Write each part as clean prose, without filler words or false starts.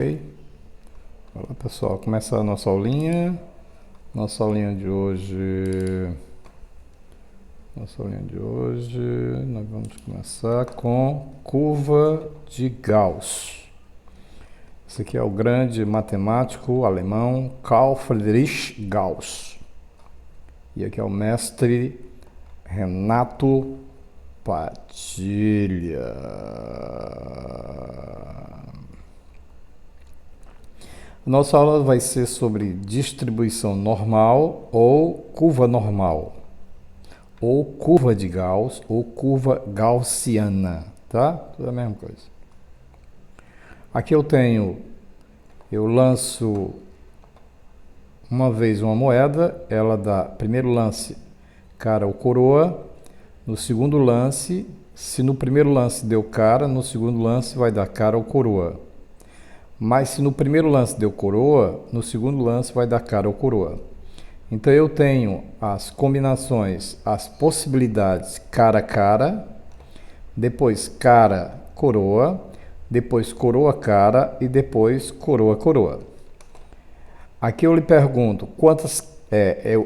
Ok? Olá pessoal, começa a nossa aulinha. Nossa aulinha de hoje. Nós vamos começar com curva de Gauss. Esse aqui é o grande matemático alemão Carl Friedrich Gauss. E aqui é o mestre Renato Padilha. Nossa aula vai ser sobre distribuição normal ou curva normal, ou curva de Gauss, ou curva gaussiana, tá? Tudo a mesma coisa. Aqui eu lanço uma vez uma moeda, ela dá primeiro lance cara ou coroa, no segundo lance, se no primeiro lance deu cara, no segundo lance vai dar cara ou coroa. Mas se no primeiro lance deu coroa, no segundo lance vai dar cara ou coroa. Então eu tenho as combinações, as possibilidades cara a cara, depois cara coroa, depois coroa cara e depois coroa coroa. Aqui eu lhe pergunto quantas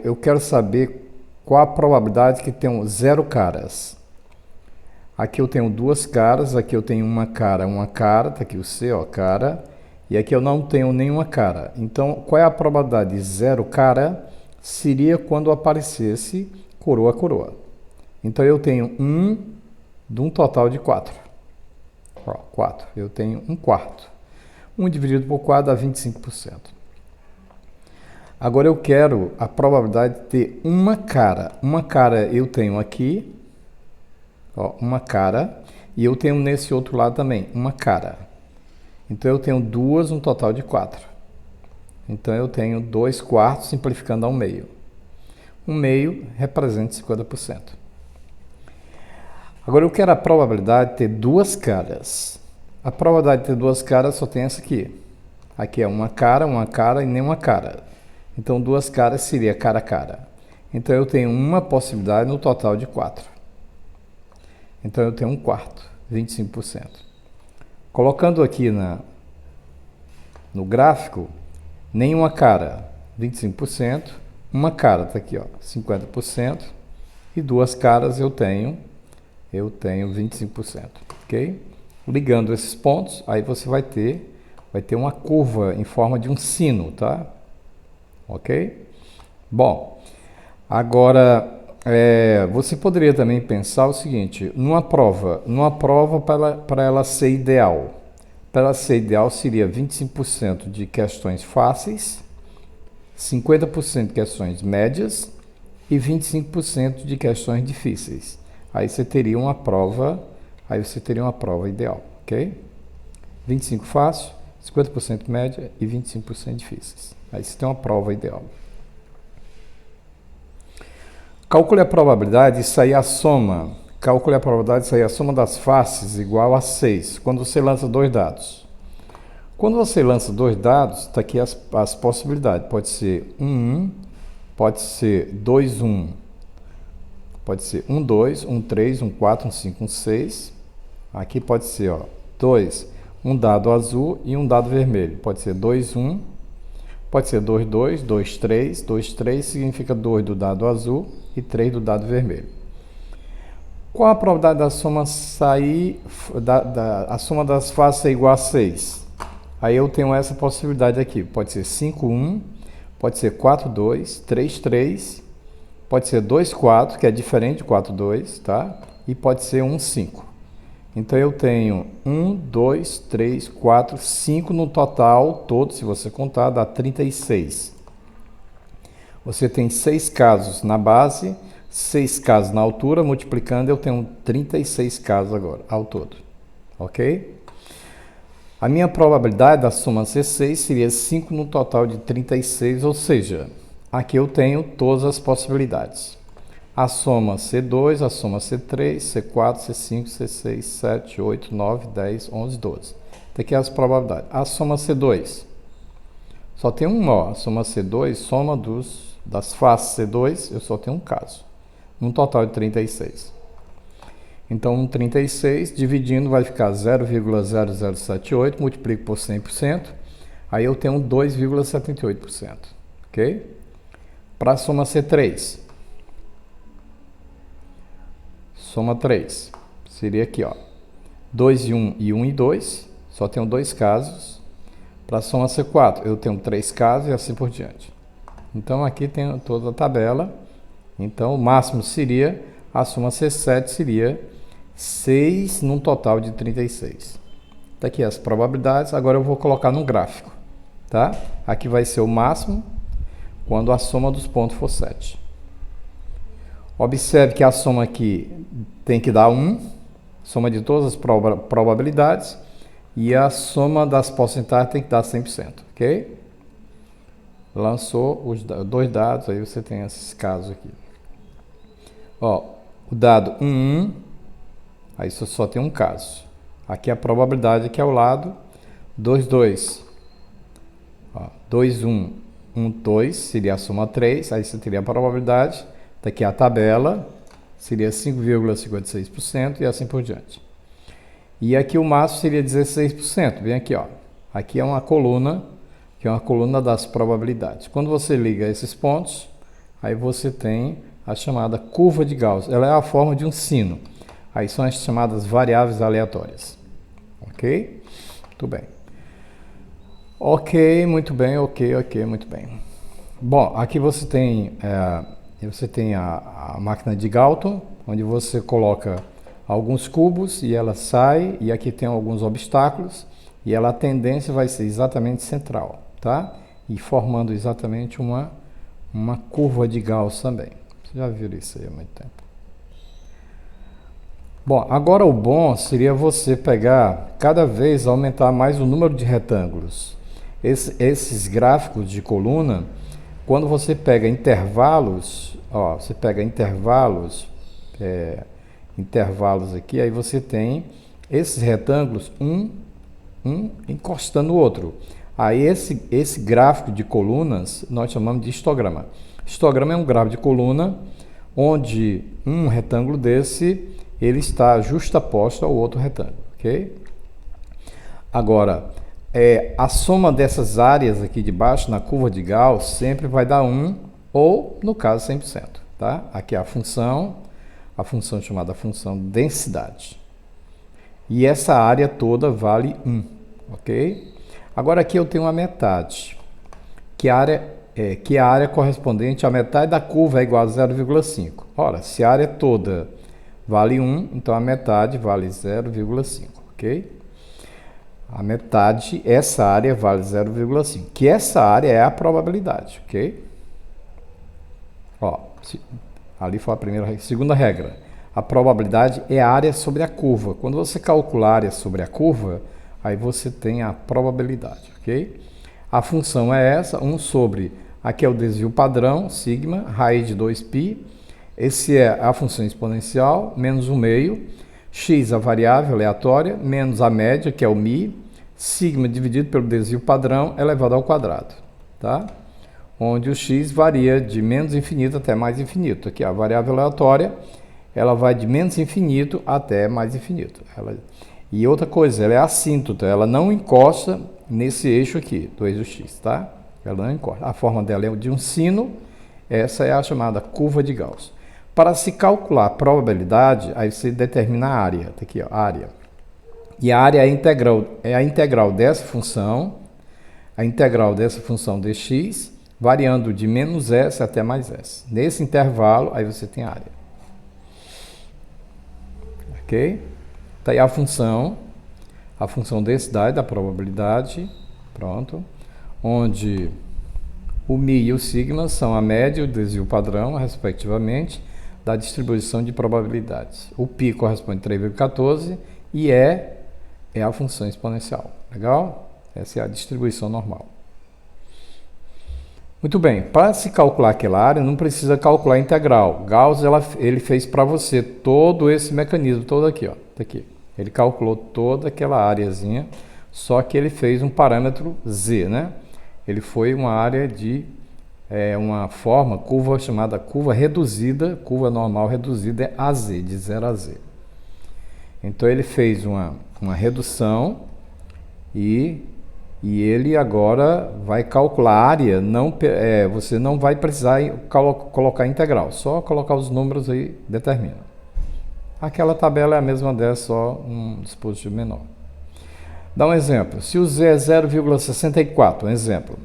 eu quero saber qual a probabilidade que tenham 0 caras. Aqui eu tenho 2 caras, aqui eu tenho uma cara, tá aqui o C, ó, cara. E aqui eu não tenho nenhuma cara. Então, qual é a probabilidade de 0 cara? Seria quando aparecesse coroa coroa. Então, eu tenho 1 de um total de 4. Ó, 4. Eu tenho 1 quarto. 1 dividido por 4 dá 25%. Agora eu quero a probabilidade de ter uma cara. Uma cara eu tenho aqui, ó, uma cara. E eu tenho nesse outro lado também, uma cara. Então, eu tenho 2, um total de 4. Então, eu tenho 2 quartos simplificando ao meio. 1 meio representa 50%. Agora, eu quero a probabilidade de ter 2 caras. A probabilidade de ter 2 caras só tem essa aqui. Aqui é uma cara e nenhuma cara. Então, 2 caras seria cara a cara. Então, eu tenho uma possibilidade no total de 4. Então, eu tenho 1 quarto, 25%. Colocando aqui no gráfico, nenhuma cara, 25%, uma cara está aqui, ó, 50%, e 2 caras eu tenho 25%, ok? Ligando esses pontos, aí você vai ter uma curva em forma de um sino, tá? Ok? Bom, agora você poderia também pensar o seguinte, numa prova para ela ser ideal, seria 25% de questões fáceis, 50% de questões médias e 25% de questões difíceis. Aí você teria uma prova ideal, ok? 25% fácil, 50% média e 25% difíceis. Aí você tem uma prova ideal. Calcule a probabilidade de sair a soma. Calcule a probabilidade de sair a soma das faces igual a 6, quando você lança 2 dados. Quando você lança 2 dados, está aqui as possibilidades. Pode ser 1, 1, pode ser 2, 1, pode ser 1, 2, 1, 3, 1, 4, 1, 5, 1, 6. Aqui pode ser 2, um dado azul e um dado vermelho. Pode ser 2, 1, pode ser 2, 2, 2, 3. 2, 3 significa 2 do dado azul e 3 do dado vermelho. Qual a probabilidade da soma sair, a soma das faces ser igual a 6? Aí eu tenho essa possibilidade aqui. Pode ser 5, 1, pode ser 4, 2, 3, 3, pode ser 2, 4, que é diferente de 4, 2, tá? E pode ser 1, 5. Então, eu tenho 1, 2, 3, 4, 5 no total, todo, se você contar, dá 36. Você tem 6 casos na base, 6 casos na altura, multiplicando, eu tenho 36 casos agora, ao todo. Ok? A minha probabilidade da soma ser 6 seria 5 no total de 36, ou seja, aqui eu tenho todas as possibilidades. A soma C2, a soma C3, C4, C5, C6, 7, 8, 9, 10, 11, 12. Aqui as probabilidades. A soma C2, só tem um nó. A soma C2, soma das faces C2, eu só tenho um caso. Um total de 36. Então, 36 dividindo vai ficar 0,0078, multiplico por 100%. Aí eu tenho 2,78%, ok? Para a soma ser 3, soma 3, seria aqui, ó, 2 e 1 e 1 e 2, só tenho 2 casos. Para a soma ser 4, eu tenho 3 casos e assim por diante. Então aqui tem toda a tabela. Então o máximo seria, a soma C7 seria 6 num total de 36. Tá aqui as probabilidades, agora eu vou colocar no gráfico, tá? Aqui vai ser o máximo quando a soma dos pontos for 7. Observe que a soma aqui tem que dar 1, soma de todas as probabilidades, e a soma das porcentagens tem que dar 100%, ok? Lançou os 2 dados, aí você tem esses casos aqui. Ó, o dado 1, 1, aí só tem um caso. Aqui a probabilidade aqui ao lado, 2, 2. Ó, 2, 1, 1, 2, seria a soma 3, aí você teria a probabilidade. Daqui a tabela, seria 5,56% e assim por diante. E aqui o máximo seria 16%. Vem aqui, ó. Aqui é uma coluna, que é uma coluna das probabilidades. Quando você liga esses pontos, aí você tem a chamada curva de Gauss. Ela é a forma de um sino. Aí são as chamadas variáveis aleatórias. Ok? Muito bem. Ok, muito bem, ok, muito bem. Bom, aqui você tem a máquina de Galton, onde você coloca alguns cubos e ela sai, e aqui tem alguns obstáculos, e ela, a tendência vai ser exatamente central, tá? E formando exatamente uma curva de Gauss também. Você já viu isso aí há muito tempo. Bom, agora o bom seria você pegar, cada vez aumentar mais o número de retângulos. Esses gráficos de coluna, quando você pega intervalos, ó, você pega intervalos aqui, aí você tem esses retângulos, um encostando no outro. Aí esse gráfico de colunas nós chamamos de histograma. Histograma é um gráfico de coluna onde um retângulo desse ele está justaposto ao outro retângulo, ok? Agora, a soma dessas áreas aqui de baixo na curva de Gauss sempre vai dar 1 ou, no caso, 100%, tá? Aqui é a função chamada função densidade. E essa área toda vale 1, ok? Agora aqui eu tenho uma metade, que a área correspondente à metade da curva é igual a 0,5. Ora, se a área toda vale 1, então a metade vale 0,5, ok? A metade, essa área vale 0,5, que essa área é a probabilidade, ok? Ó, ali foi a primeira regra. Segunda regra, a probabilidade é a área sobre a curva. Quando você calcula a área sobre a curva, aí você tem a probabilidade, ok? A função é essa, 1 sobre, aqui é o desvio padrão, sigma, raiz de 2π, esse é a função exponencial, menos o meio, x a variável aleatória, menos a média, que é o μ, sigma dividido pelo desvio padrão elevado ao quadrado, tá? Onde o x varia de menos infinito até mais infinito. Aqui a variável aleatória, ela vai de menos infinito até mais infinito. E outra coisa, ela é assíntota, ela não encosta nesse eixo aqui, do eixo x, tá? Ela não encosta. A forma dela é de um sino, essa é a chamada curva de Gauss. Para se calcular a probabilidade, aí você determina a área, tá aqui, ó, a área. E a área é a integral dessa função, dx, variando de menos s até mais s. Nesse intervalo, aí você tem a área. Ok? Tá aí a função densidade da probabilidade, pronto, onde o μ e o sigma são a média e o desvio padrão, respectivamente, da distribuição de probabilidades. O π corresponde a 3,14 e é a função exponencial. Legal? Essa é a distribuição normal. Muito bem, para se calcular aquela área, não precisa calcular a integral. Gauss ele fez para você todo esse mecanismo, todo aqui, ó, tá aqui. Ele calculou toda aquela areazinha, só que ele fez um parâmetro z, né? Ele foi uma área de uma curva chamada curva reduzida, curva normal reduzida é AZ, de 0 a Z. Então ele fez uma redução e E ele agora vai calcular a área, você não vai precisar colocar integral, só colocar os números aí, determina. Aquela tabela é a mesma dessa, só um dispositivo menor. Dá um exemplo, se o Z é 0,64, um exemplo.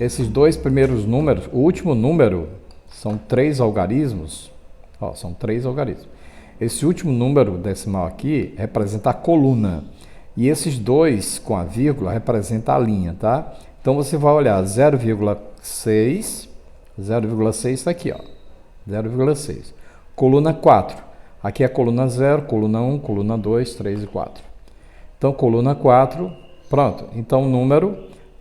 Esses dois primeiros números, o último número, são 3 algarismos, ó, são 3 algarismos. Esse último número decimal aqui representa a coluna. E esses dois com a vírgula representa a linha, tá? Então você vai olhar 0,6 está aqui, ó. 0,6. Coluna 4. Aqui é a coluna 0, coluna 1, coluna 2, 3 e 4. Então, coluna 4, pronto. Então, o número,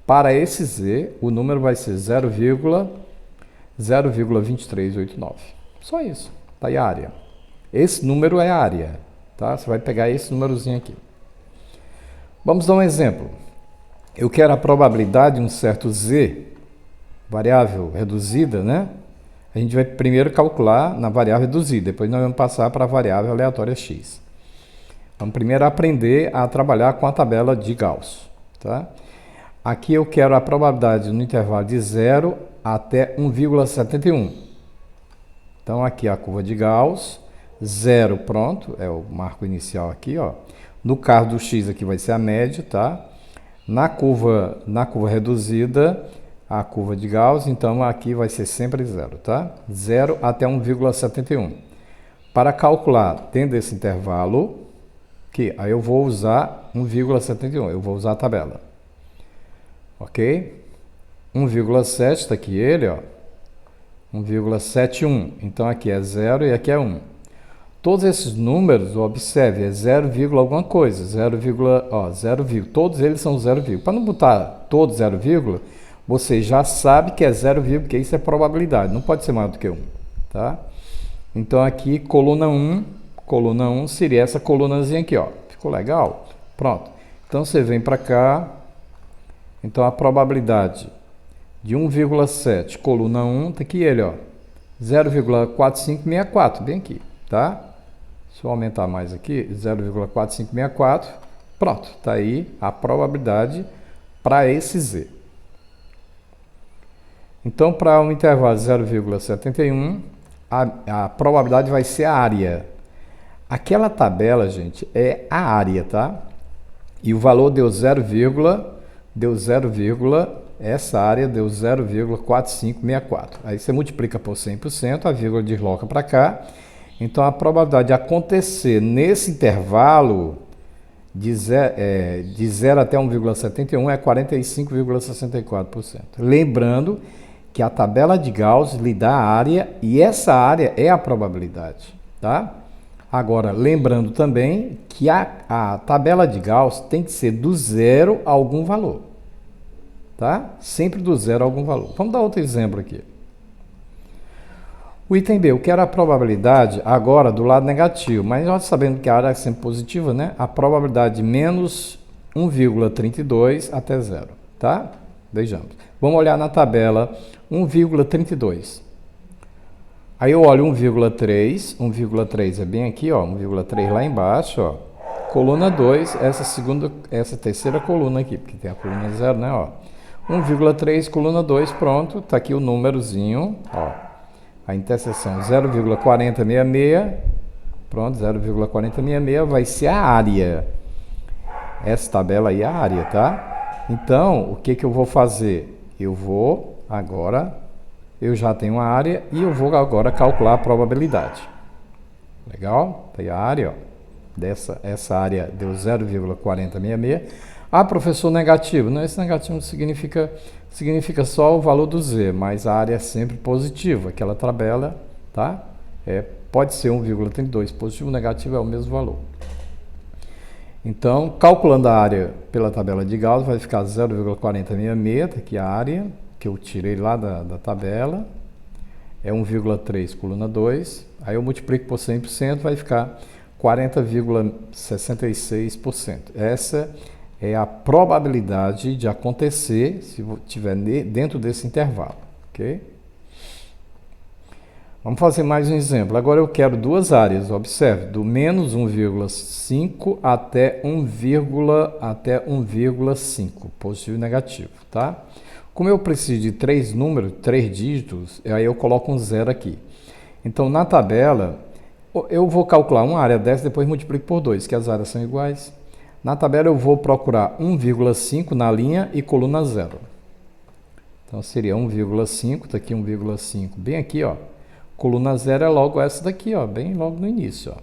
para esse Z, o número vai ser 0,2389. Só isso. Tá aí a área. Esse número é a área, tá? Você vai pegar esse númerozinho aqui. Vamos dar um exemplo. Eu quero a probabilidade de um certo Z, variável reduzida, né? A gente vai primeiro calcular na variável reduzida, depois nós vamos passar para a variável aleatória x. Vamos primeiro aprender a trabalhar com a tabela de Gauss, tá? Aqui eu quero a probabilidade no intervalo de 0 até 1,71. Então aqui a curva de Gauss, 0, pronto, é o marco inicial aqui, ó. No caso do x aqui vai ser a média, tá? Na curva reduzida, a curva de Gauss, então aqui vai ser sempre 0, tá? 0 até 1,71. Para calcular dentro desse intervalo, aí eu vou usar 1,71, eu vou usar a tabela. Ok? 1,7, está aqui ele, ó. 1,71. Então aqui é 0 e aqui é 1. Todos esses números, observe, é 0, alguma coisa, 0, todos eles são 0, para não botar todos 0, você já sabe que é 0, que isso é probabilidade, não pode ser maior do que 1, tá? Então aqui, coluna 1 seria essa colunazinha aqui, ó, ficou legal? Pronto, então você vem para cá, então a probabilidade de 1,7, coluna 1, tá aqui ele, ó, 0,4564, bem aqui, tá? Se eu aumentar mais aqui, 0,4564, pronto, está aí a probabilidade para esse Z. Então, para um intervalo de 0,71, a probabilidade vai ser a área. Aquela tabela, gente, é a área, tá? E o valor deu 0, essa área deu 0,4564. Aí você multiplica por 100%, a vírgula desloca para cá. Então, a probabilidade de acontecer nesse intervalo de 0 até 1,71 é 45,64%. Lembrando que a tabela de Gauss lhe dá a área e essa área é a probabilidade, tá? Agora, lembrando também que a tabela de Gauss tem que ser do 0 a algum valor, tá? Sempre do 0 a algum valor. Vamos dar outro exemplo aqui. O item B, eu quero a probabilidade agora do lado negativo, mas nós sabemos que a área é sempre positiva, né? A probabilidade de menos 1,32 até 0, tá? Vejamos. Vamos olhar na tabela 1,32. Aí eu olho 1,3 é bem aqui, ó, 1,3 lá embaixo, ó. Coluna 2, essa terceira coluna aqui, porque tem a coluna 0, né, ó. 1,3, coluna 2, pronto, tá aqui o númerozinho, ó. A interseção 0,4066, pronto, 0,4066 vai ser a área. Essa tabela aí é a área, tá? Então, o que que eu vou fazer? Eu já tenho a área e eu vou agora calcular a probabilidade. Legal? Tem a área, ó. Essa área deu 0,4066. Ah, professor, negativo. Não, esse negativo significa só o valor do Z, mas a área é sempre positiva. Aquela tabela, tá? Pode ser 1,32 positivo, negativo é o mesmo valor. Então, calculando a área pela tabela de Gauss, vai ficar 0,4066, tá aqui a área, que eu tirei lá da tabela. É 1,3 coluna 2. Aí eu multiplico por 100%, vai ficar 40,66%. Essa é a probabilidade de acontecer se estiver dentro desse intervalo, ok? Vamos fazer mais um exemplo. Agora eu quero duas áreas, observe, do menos 1,5 até 1,5, positivo e negativo, tá? Como eu preciso de três números, três dígitos, aí eu coloco um zero aqui. Então, na tabela, eu vou calcular uma área dessa, depois multiplico por 2, que as áreas são iguais. Na tabela eu vou procurar 1,5 na linha e coluna 0. Então, seria 1,5, tá aqui 1,5, bem aqui, ó. Coluna 0 é logo essa daqui, ó, bem logo no início, ó.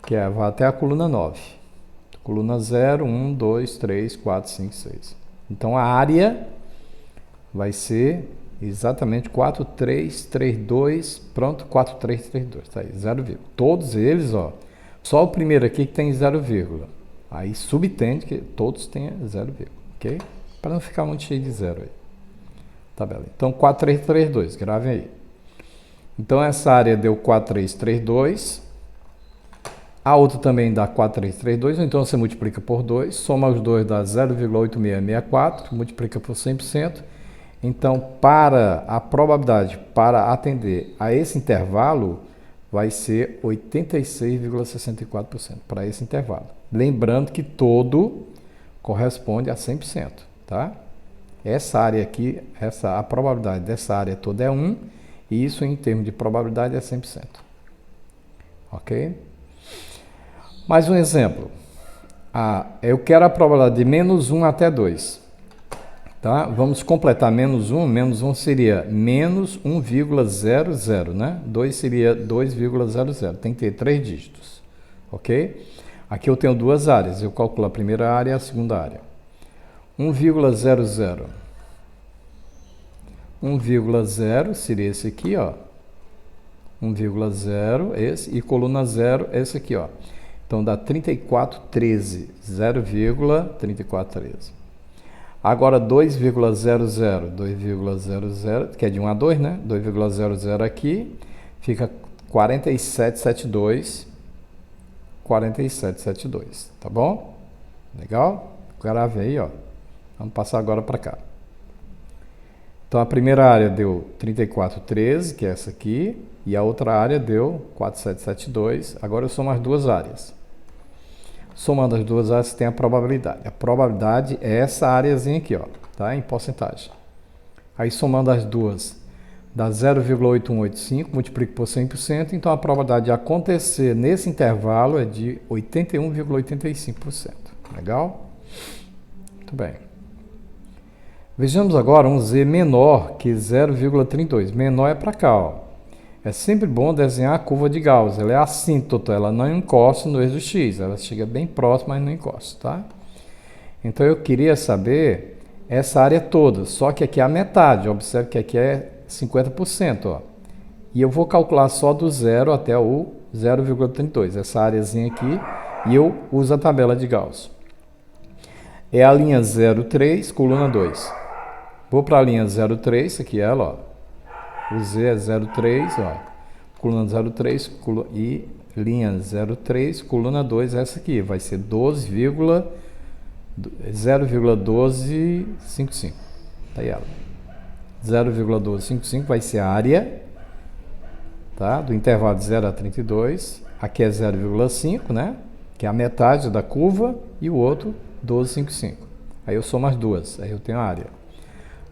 Que vai até a coluna 9. Coluna 0, 1, 2, 3, 4, 5, 6. Então, a área vai ser exatamente 4, 3, 3, 2, pronto, 4, 3, 3, 2, tá aí, 0, todos eles, ó, só o primeiro aqui que tem 0, aí subtende que todos têm 0, ok? Para não ficar muito cheio de 0 aí. Tabela. Então, 4, 3, 3, 2, gravem aí. Então, essa área deu 4, 3, 3, 2. A outra também dá 4, 3, 3, 2. Então, você multiplica por 2. Soma os dois dá 0,8664. Multiplica por 100%. Então, para a probabilidade para atender a esse intervalo, vai ser 86,64% para esse intervalo. Lembrando que todo corresponde a 100%, tá? Essa área aqui, a probabilidade dessa área toda é 1, e isso em termos de probabilidade é 100%. Ok? Mais um exemplo. Eu quero a probabilidade de menos 1 até 2. Tá? Vamos completar menos 1. Menos 1 seria menos 1,00, né? 2 seria 2,00. Tem que ter 3 dígitos. Ok? Aqui eu tenho duas áreas. Eu calculo a primeira área e a segunda área. 1,00. 1,0 seria esse aqui, ó. 1,0, esse, e coluna 0, esse aqui, ó. Então dá 3413, 0,3413. Agora 2,00, que é de 1 a 2, né? 2,00 aqui, fica 4772, 4772, tá bom? Legal? Grave aí, ó. Vamos passar agora para cá. Então, a primeira área deu 3413, que é essa aqui, e a outra área deu 4772. Agora eu somo as duas áreas. Somando as duas áreas, você tem a probabilidade. A probabilidade é essa áreazinha aqui, ó, tá? Em porcentagem. Aí, somando as duas, dá 0,8185, multiplico por 100%, então a probabilidade de acontecer nesse intervalo é de 81,85%. Legal? Muito bem. Vejamos agora um z menor que 0,32. Menor é para cá, ó. É sempre bom desenhar a curva de Gauss. Ela é assíntota, ela não encosta no eixo X. Ela chega bem próxima, mas não encosta, tá? Então eu queria saber essa área toda, só que aqui é a metade. Observe que aqui é 50%, ó. E eu vou calcular só do 0 até o 0,32, essa áreazinha aqui, e eu uso a tabela de Gauss. É a linha 0,3, coluna 2. Vou para a linha 0,3, aqui é ela, ó. O Z é 0,3, ó. Coluna 0,3 e linha 0,3, coluna 2, essa aqui. Vai ser 0,1255. Tá aí ela. 0,1255 vai ser a área, tá? Do intervalo de 0 a 32. Aqui é 0,5, né? Que é a metade da curva. E o outro, 1255. Aí eu somo as duas. Aí eu tenho a área.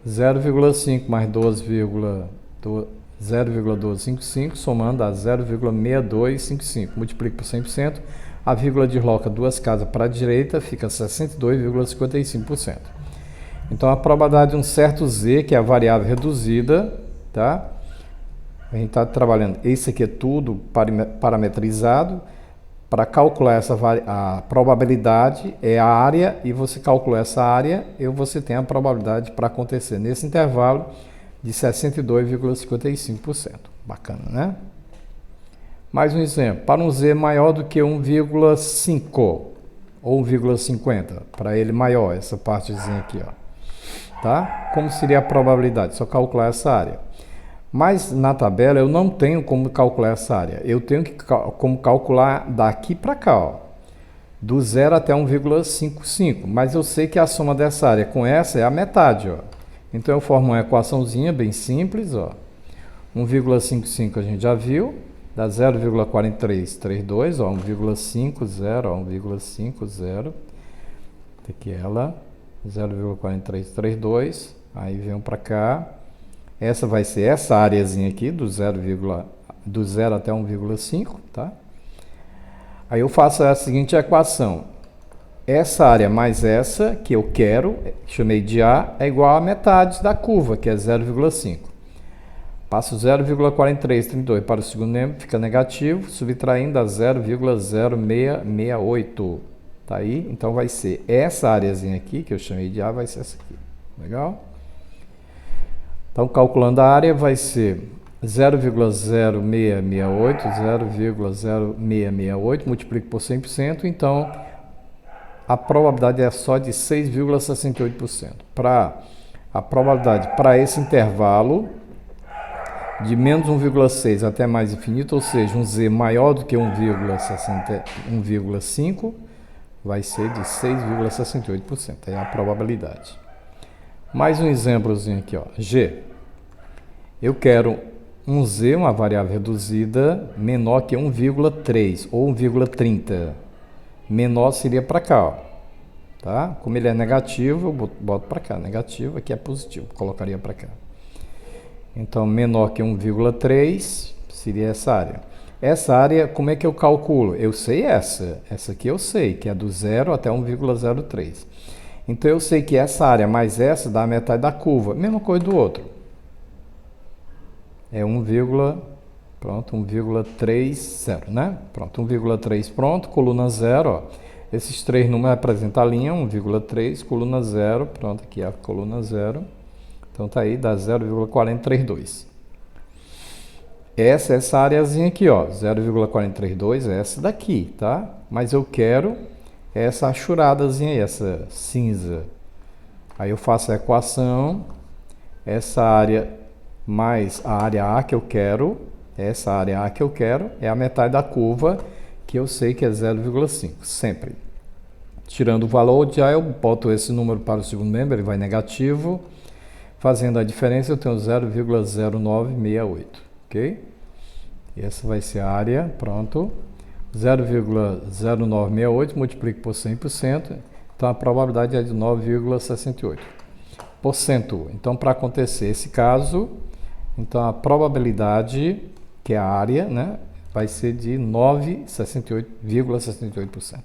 0,5 mais 0,1255, somando a 0,6255. Multiplico por 100%. A vírgula desloca duas casas para a direita, fica 62,55%. Então, a probabilidade de um certo z, que é a variável reduzida, tá? A gente está trabalhando, esse aqui é tudo parametrizado. Para calcular a probabilidade é a área, e você calcula essa área, e você tem a probabilidade para acontecer nesse intervalo de 62,55%. Bacana, né? Mais um exemplo. Para um z maior do que 1,5 ou 1,50, para ele maior, essa partezinha aqui, ó. Tá? Como seria a probabilidade? Só calcular essa área. Mas na tabela eu não tenho como calcular essa área. Eu tenho como calcular daqui para cá, ó, do 0 até 1,55. Mas eu sei que a soma dessa área com essa é a metade, ó. Então eu formo uma equaçãozinha bem simples, ó. 1,55 a gente já viu, dá 0,4332, ó, 1,50, ó, 1,50. Aqui ela, 0,4332, aí vem para cá. Essa vai ser essa áreazinha aqui, do 0 até 1,5, tá? Aí eu faço a seguinte equação. Essa área mais essa, que eu quero, chamei de A, é igual a metade da curva, que é 0,5. Passo 0,4332 para o segundo membro, fica negativo, subtraindo a 0,0668. Tá aí? Então vai ser essa áreazinha aqui, que eu chamei de A, vai ser essa aqui. Legal? Então, calculando a área, vai ser 0,0668, 0,0668, multiplico por 100%, então a probabilidade é só de 6,68%. A probabilidade para esse intervalo de menos 1,6 até mais infinito, ou seja, um z maior do que 1,5, vai ser de 6,68%. É a probabilidade. Mais um exemplozinho aqui, ó. G. Eu quero um z, uma variável reduzida, menor que 1,3 ou 1,30. Menor seria para cá, ó. Tá? Como ele é negativo, eu boto para cá. Negativo, aqui é positivo, colocaria para cá. Então, menor que 1,3 seria essa área. Essa área, como é que eu calculo? Eu sei essa. Essa aqui eu sei, que é do 0 até 1,03. Então, eu sei que essa área mais essa dá a metade da curva. Mesma coisa do outro. É 1,30, né? Pronto, 1,3 pronto, coluna 0, ó. Esses três números representam a linha, 1,3, coluna 0, pronto, aqui é a coluna 0. Então tá aí, dá 0,432. Essa areazinha aqui, ó, 0,432 é essa daqui, tá? Mas eu quero essa achuradazinha aí, essa cinza. Aí eu faço a equação, essa área mais a área A que eu quero, essa área A que eu quero, é a metade da curva, que eu sei que é 0,5, sempre. Tirando o valor, já eu boto esse número para o segundo membro, ele vai negativo. Fazendo a diferença, eu tenho 0,0968, ok? E essa vai ser a área, pronto. 0,0968, multiplico por 100%, então a probabilidade é de 9,68%. Então, para acontecer esse caso, então a probabilidade, que é a área, né, vai ser de 9,68%.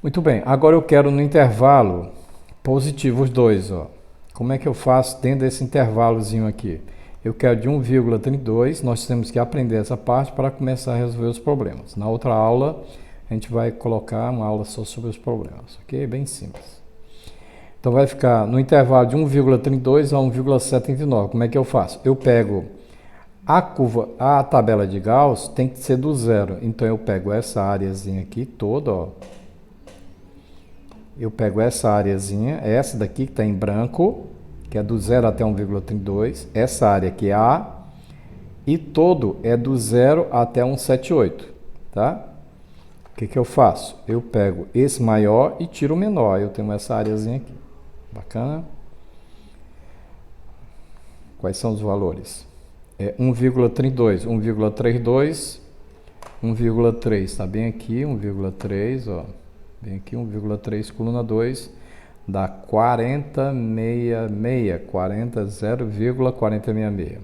Muito bem, agora eu quero no intervalo positivo os dois, ó. Como é que eu faço dentro desse intervalozinho aqui? Eu quero de 1,32, nós temos que aprender essa parte para começar a resolver os problemas. Na outra aula, a gente vai colocar uma aula só sobre os problemas, ok? Bem simples. Então vai ficar no intervalo de 1,32 a 1,79. Como é que eu faço? Eu pego a curva, a tabela de Gauss tem que ser do zero. Então eu pego essa areazinha aqui toda, ó. Eu pego essa areazinha, essa daqui que está em branco, que é do 0 até 1,32, essa área aqui é A, e todo é do 0 até 178, tá? O que eu faço? Eu pego esse maior e tiro o menor, eu tenho essa areazinha aqui, bacana? Quais são os valores? É 1,32, 1,32, 1,3, está bem aqui, 1,3, ó. Vem aqui 1,3, coluna 2, dá 0,4066.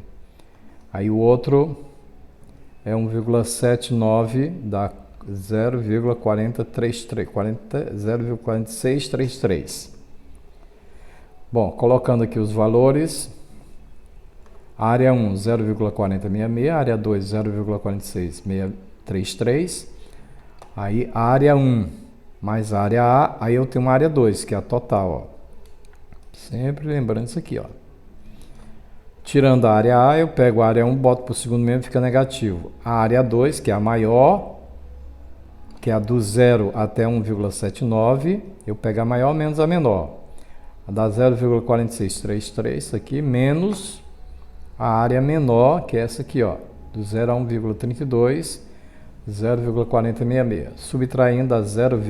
Aí o outro é 1,79, dá 0,4633. Bom, colocando aqui os valores, área 1, 0,4066, área 2, 0,46633. Aí a área 1 mais a área A, aí eu tenho uma área 2, que é a total, ó. Sempre lembrando isso aqui, ó. Tirando a área A, eu pego a área 1, boto para o segundo membro, fica negativo. A área 2, que é a maior, que é a do 0 até 1,79, eu pego a maior menos a menor. Dá 0,4633, isso aqui, menos a área menor, que é essa aqui, ó, do 0 a 1,32, 0,4066, subtraindo a 0,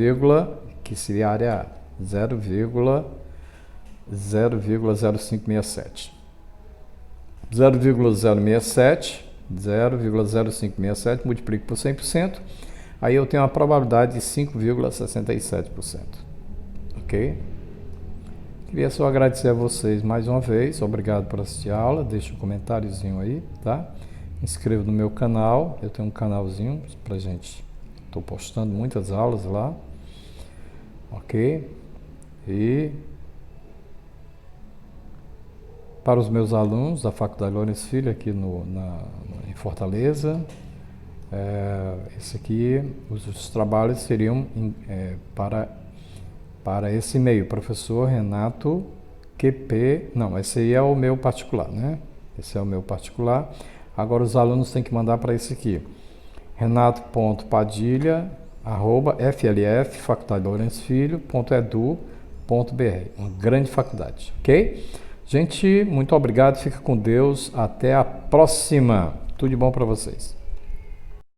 que seria a área A, 0,0567. 0,067, 0,0567, multiplico por 100%, aí eu tenho uma probabilidade de 5,67%. Ok? Queria só agradecer a vocês mais uma vez, obrigado por assistir a aula, deixa um comentáriozinho aí, tá? Inscreva no meu canal, eu tenho um canalzinho pra gente, estou postando muitas aulas lá, ok? E para os meus alunos da Faculdade Lourenço Filho aqui em Fortaleza, esse aqui, os trabalhos seriam para esse e-mail, professor Renato QP, não, esse aí é o meu particular, né? Esse é o meu particular. Agora os alunos têm que mandar para esse aqui, renato.padilha@fffaculdadelourencofilho.edu.br, uma grande faculdade, ok? Gente, muito obrigado, fica com Deus, até a próxima, tudo de bom para vocês.